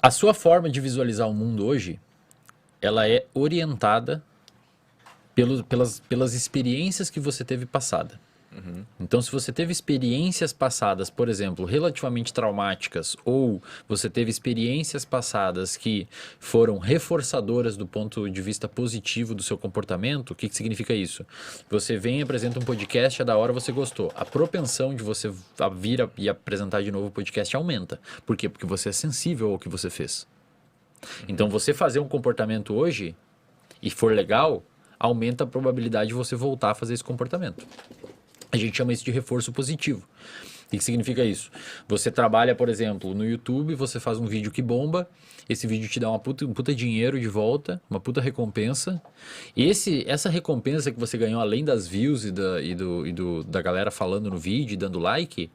A sua forma de visualizar o mundo hoje, ela é orientada pelas experiências que você teve passada. Então, se você teve experiências passadas, por exemplo, relativamente traumáticas, ou você teve experiências passadas que foram reforçadoras do ponto de vista positivo do seu comportamento, o que significa isso? Você vem e apresenta um podcast, é da hora, você gostou. A propensão de você vir e apresentar de novo o podcast aumenta. Por quê? Porque você é sensível ao que você fez. Então, você fazer um comportamento hoje e for legal, aumenta a probabilidade de você voltar a fazer esse comportamento. A gente chama isso de reforço positivo. O que significa isso? Você trabalha, por exemplo, no YouTube, você faz um vídeo que bomba, esse vídeo te dá um puta dinheiro de volta, uma puta recompensa. Essa recompensa que você ganhou, além das views da galera falando no vídeo e dando like,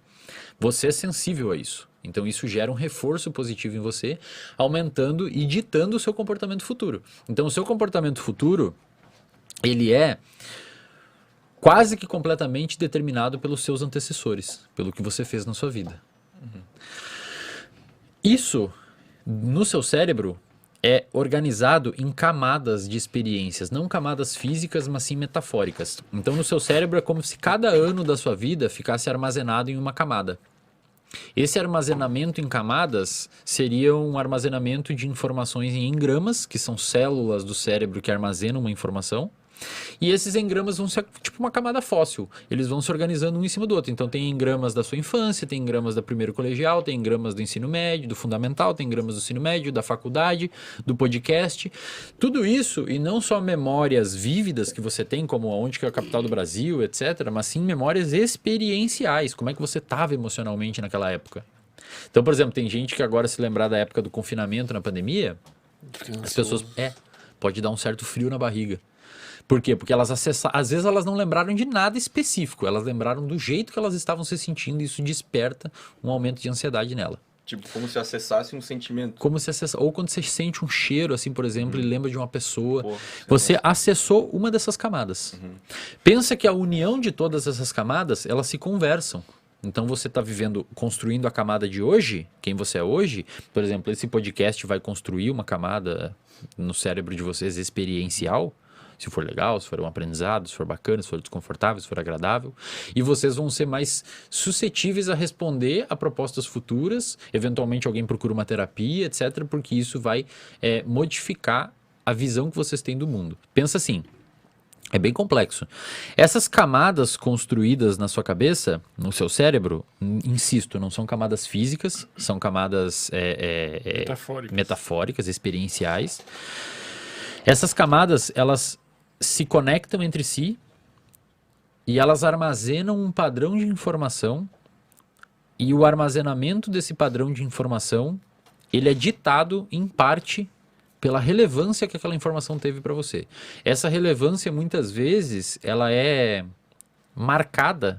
você é sensível a isso. Então isso gera um reforço positivo em você, aumentando e ditando o seu comportamento futuro. Então o seu comportamento futuro, ele é quase que completamente determinado pelos seus antecessores, pelo que você fez na sua vida. Isso, no seu cérebro, é organizado em camadas de experiências, não camadas físicas, mas sim metafóricas. Então, no seu cérebro é como se cada ano da sua vida ficasse armazenado em uma camada. Esse armazenamento em camadas seria um armazenamento de informações em engramas, que são células do cérebro que armazenam uma informação. E esses engramas vão ser tipo uma camada fóssil. Eles vão se organizando um em cima do outro. Então tem engramas da sua infância, tem engramas da primeiro colegial, tem engramas do ensino médio, do fundamental, tem engramas do ensino médio, da faculdade, do podcast. Tudo isso, e não só memórias vívidas que você tem, como onde que é a capital do Brasil, etc., mas sim memórias experienciais. Como é que você estava emocionalmente naquela época. Então, por exemplo, tem gente que agora se lembrar da época do confinamento na pandemia, as pessoas... pode dar um certo frio na barriga. Por quê? Porque elas às vezes elas não lembraram de nada específico, elas lembraram do jeito que elas estavam se sentindo e isso desperta um aumento de ansiedade nela. Tipo, como se acessasse um sentimento. Como se acessa... Ou quando você sente um cheiro, assim, por exemplo, e lembra de uma pessoa. Você acessou uma dessas camadas. Pensa que a união de todas essas camadas, elas se conversam. Então você está vivendo, construindo a camada de hoje, quem você é hoje. Por exemplo, esse podcast vai construir uma camada no cérebro de vocês experiencial. Se for legal, se for um aprendizado, se for bacana, se for desconfortável, se for agradável. E vocês vão ser mais suscetíveis a responder a propostas futuras. Eventualmente alguém procura uma terapia, etc. Porque isso vai modificar a visão que vocês têm do mundo. Pensa assim, é bem complexo. Essas camadas construídas na sua cabeça, no seu cérebro, insisto, não são camadas físicas, são camadas metafóricas, experienciais. Essas camadas, elas se conectam entre si e elas armazenam um padrão de informação e o armazenamento desse padrão de informação, ele é ditado em parte pela relevância que aquela informação teve para você. Essa relevância, muitas vezes, ela é marcada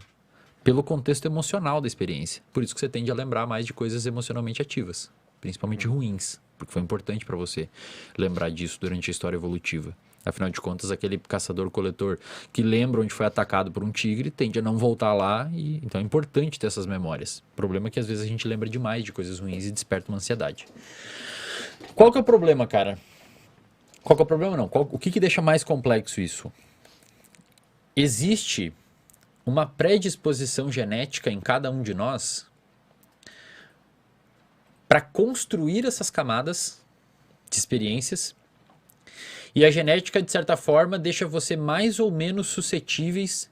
pelo contexto emocional da experiência. Por isso que você tende a lembrar mais de coisas emocionalmente ativas, principalmente ruins, porque foi importante para você lembrar disso durante a história evolutiva. Afinal de contas, aquele caçador-coletor que lembra onde foi atacado por um tigre tende a não voltar lá, e então é importante ter essas memórias. O problema é que às vezes a gente lembra demais de coisas ruins e desperta uma ansiedade. Qual que é o problema, cara? Qual que é o problema, não? O que deixa mais complexo isso? Existe uma predisposição genética em cada um de nós para construir essas camadas de experiências. E a genética, de certa forma, deixa você mais ou menos suscetíveis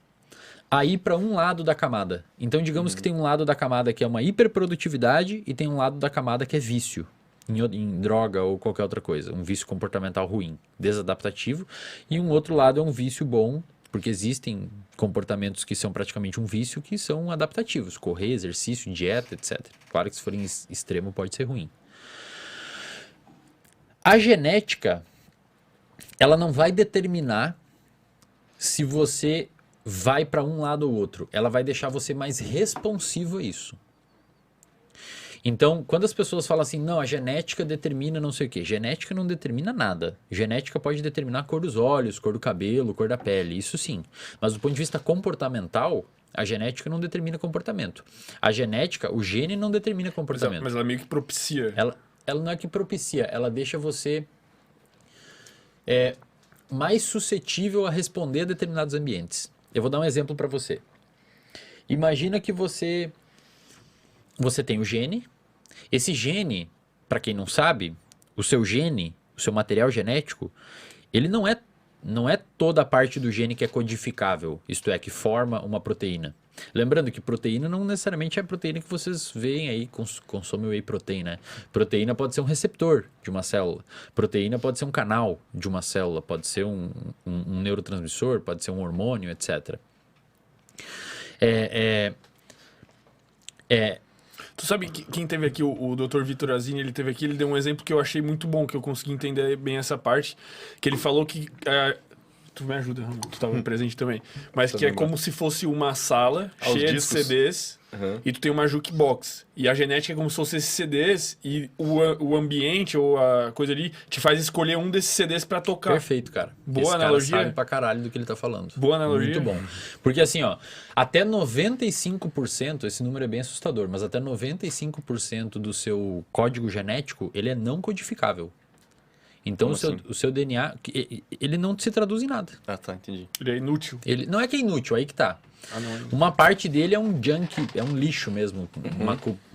a ir para um lado da camada. Então, digamos que tem um lado da camada que é uma hiperprodutividade e tem um lado da camada que é vício, em droga ou qualquer outra coisa. Um vício comportamental ruim, desadaptativo. E um outro lado é um vício bom, porque existem comportamentos que são praticamente um vício que são adaptativos. Correr, exercício, dieta, etc. Claro que se for em extremo pode ser ruim. A genética, ela não vai determinar se você vai para um lado ou outro. Ela vai deixar você mais responsivo a isso. Então, quando as pessoas falam assim, não, a genética determina não sei o quê. Genética não determina nada. Genética pode determinar a cor dos olhos, cor do cabelo, cor da pele, isso sim. Mas do ponto de vista comportamental, a genética não determina comportamento. A genética, o gene não determina comportamento. Mas ela meio que propicia. ela não é que propicia, ela deixa você mais suscetível a responder a determinados ambientes. Eu vou dar um exemplo para você. Imagina que você tem o gene. Esse gene, para quem não sabe, o seu gene, o seu material genético, ele não é toda a parte do gene que é codificável, isto é, que forma uma proteína. Lembrando que proteína não necessariamente é a proteína que vocês veem aí, consomem whey protein, né? Proteína pode ser um receptor de uma célula. Proteína pode ser um canal de uma célula, pode ser um neurotransmissor, pode ser um hormônio, etc. Tu sabe que quem teve aqui, o Dr. Vitor Azini, ele teve aqui, ele deu um exemplo que eu achei muito bom, que eu consegui entender bem essa parte, que ele falou que... tu me ajuda, Ramon, tu estava presente também. Mas que é como se fosse uma sala cheia de CDs e tu tem uma jukebox. E a genética é como se fosse esses CDs e o ambiente ou a coisa ali te faz escolher um desses CDs para tocar. Perfeito, cara. Boa Esse analogia. cara sabe pra caralho do que ele tá falando. Boa analogia. Muito bom. Porque assim, ó, até 95%, esse número é bem assustador, mas até 95% do seu código genético, ele é não codificável. Então o seu DNA, ele não se traduz em nada. Ah, tá, entendi. Ele é inútil. Ele não é que é inútil, aí que tá. Não. Uma parte dele é um junk, é um lixo mesmo,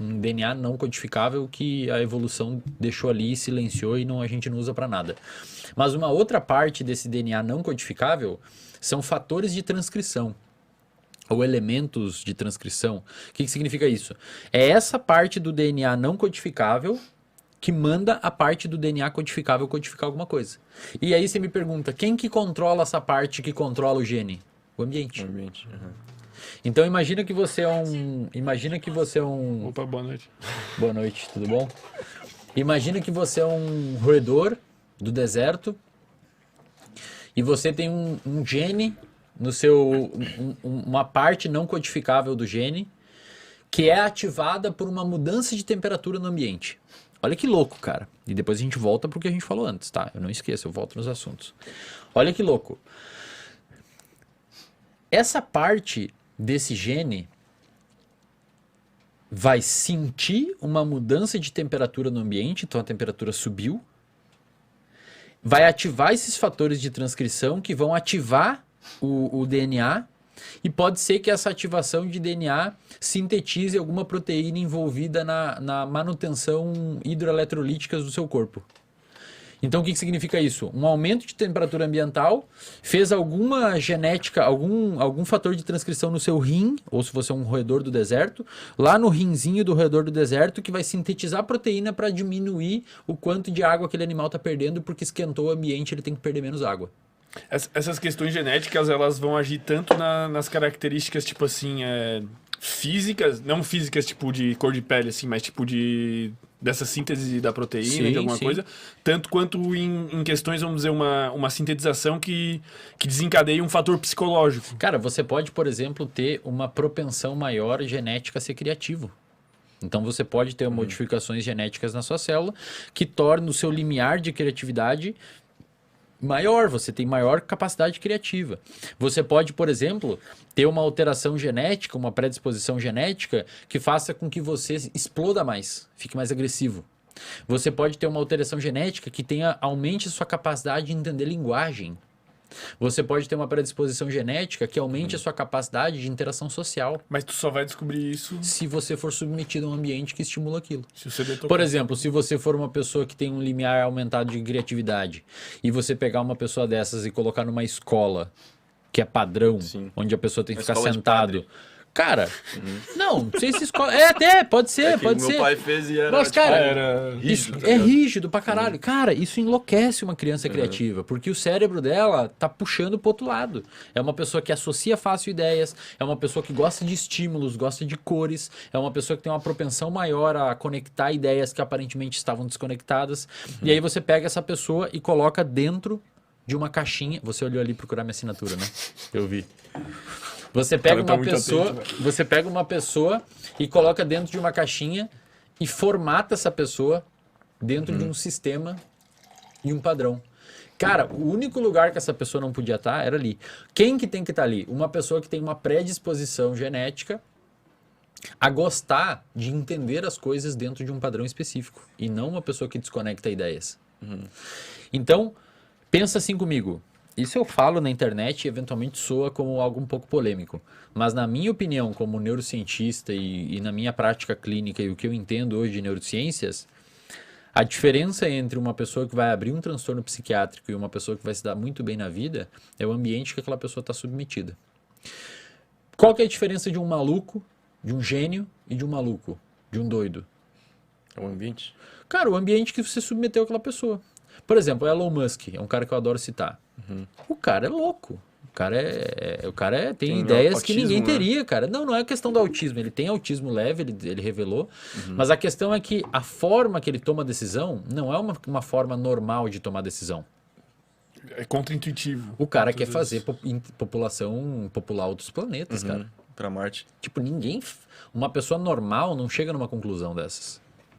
um DNA não codificável que a evolução deixou ali, silenciou e a gente não usa para nada. Mas uma outra parte desse DNA não codificável são fatores de transcrição ou elementos de transcrição. O que significa isso? É essa parte do DNA não codificável que manda a parte do DNA codificável codificar alguma coisa. E aí você me pergunta, quem que controla essa parte que controla o gene? O ambiente. Então imagina que você é um... Opa, boa noite. Boa noite, tudo bom? Imagina que você é um roedor do deserto e você tem um gene no seu... uma parte não codificável do gene que é ativada por uma mudança de temperatura no ambiente. Olha que louco, cara. E depois a gente volta pro que a gente falou antes, tá? Eu não esqueço, eu volto nos assuntos. Olha que louco. Essa parte desse gene vai sentir uma mudança de temperatura no ambiente, então a temperatura subiu, vai ativar esses fatores de transcrição que vão ativar o DNA, e pode ser que essa ativação de DNA sintetize alguma proteína envolvida na manutenção hidroeletrolítica do seu corpo. Então o que significa isso? Um aumento de temperatura ambiental fez alguma genética, algum fator de transcrição no seu rim, ou se você é um roedor do deserto, lá no rinzinho do roedor do deserto, que vai sintetizar proteína para diminuir o quanto de água aquele animal está perdendo, porque esquentou o ambiente, ele tem que perder menos água. Essas questões genéticas, elas vão agir tanto nas características, tipo assim, físicas, não físicas tipo de cor de pele, assim, mas tipo dessa síntese da proteína, de alguma coisa, tanto quanto em questões, vamos dizer, uma sintetização que desencadeia um fator psicológico. Cara, você pode, por exemplo, ter uma propensão maior genética a ser criativo. Então você pode ter modificações genéticas na sua célula que tornam o seu limiar de criatividade maior, você tem maior capacidade criativa. Você pode, por exemplo, ter uma alteração genética, uma predisposição genética que faça com que você exploda mais, fique mais agressivo. Você pode ter uma alteração genética que aumente a sua capacidade de entender linguagem. Você pode ter uma predisposição genética que aumente a sua capacidade de interação social. Mas tu só vai descobrir isso se você for submetido a um ambiente que estimula aquilo. Se você tocar. Por exemplo, se você for uma pessoa que tem um limiar aumentado de criatividade e você pegar uma pessoa dessas e colocar numa escola que é padrão, onde a pessoa tem que ficar sentado... Cara, não sei se escola... pode ser, pode ser. Meu pai fez e era... Mas, cara, era rígido, isso é rígido pra caralho. Cara, isso enlouquece uma criança criativa, porque o cérebro dela tá puxando pro outro lado. É uma pessoa que associa fácil ideias, é uma pessoa que gosta de estímulos, gosta de cores, é uma pessoa que tem uma propensão maior a conectar ideias que aparentemente estavam desconectadas. E aí você pega essa pessoa e coloca dentro de uma caixinha... Você olhou ali procurar minha assinatura, né? Eu vi. Você pega uma pessoa e coloca dentro de uma caixinha e formata essa pessoa dentro de um sistema e um padrão. Cara, o único lugar que essa pessoa não podia estar era ali. Quem que tem que estar ali? Uma pessoa que tem uma predisposição genética a gostar de entender as coisas dentro de um padrão específico e não uma pessoa que desconecta ideias. Então, pensa assim comigo. Isso eu falo na internet e eventualmente soa como algo um pouco polêmico. Mas na minha opinião, como neurocientista e na minha prática clínica e o que eu entendo hoje de neurociências, a diferença entre uma pessoa que vai abrir um transtorno psiquiátrico e uma pessoa que vai se dar muito bem na vida é o ambiente que aquela pessoa está submetida. Qual que é a diferença de um maluco, de um gênio e de um maluco, de um doido? É o ambiente? Cara, o ambiente que você submeteu aquela pessoa. Por exemplo, Elon Musk, é um cara que eu adoro citar. O cara é louco. O cara tem ideias autismo, que ninguém né? teria, cara. Não é questão do autismo. Ele tem autismo leve, ele revelou. Mas a questão é que a forma que ele toma decisão não é uma forma normal de tomar decisão. É contra-intuitivo. O cara quer Muitas fazer vezes. população popular outros planetas, cara. Pra Marte. Tipo, uma pessoa normal não chega numa conclusão dessas.